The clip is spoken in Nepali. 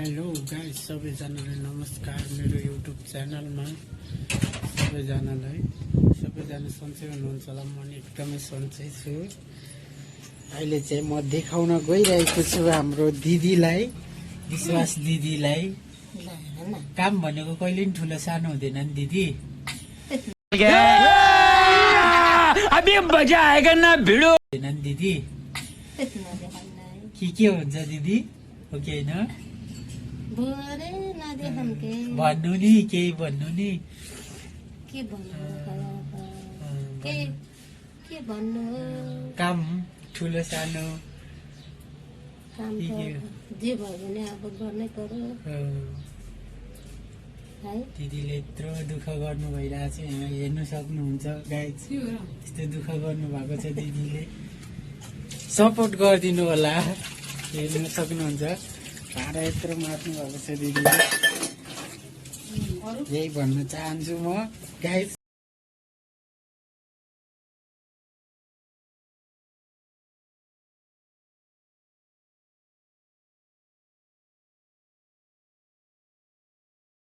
हेलो गाइस, सबैजनालाई नमस्कार। मेरो युट्युब च्यानलमा सबैजना सन्चै हुनुहुन्छ होला। म पनि एकदमै सन्चै छु। अहिले चाहिँ म देखाउन गइरहेको छु हाम्रो दिदीलाई, विश्वास दिदीलाई। काम भनेको कहिले पनि ठुलो सानो हुँदैन नि दिदी। अभी मजा आएगा ना भिडो हुँदैन नि दिदी। के हुन्छ दिदी? हो कि होइन? भन्नु नि, केही भन्नु नि। काम ठुलो सानो जे भयो भने अब गर्नै पर्यो है। दिदीले यत्रो दुःख गर्नु भइरहेको छ, यहाँ हेर्नु सक्नुहुन्छ गाइस। यस्तो दुःख गर्नु भएको छ दिदीले। सपोर्ट गरिदिनु होला, हेर्नु सक्नुहुन्छ। भाडा यत्रो मार्नु भएको छ दिदीले। यही भन्न चाहन्छु म गाइस।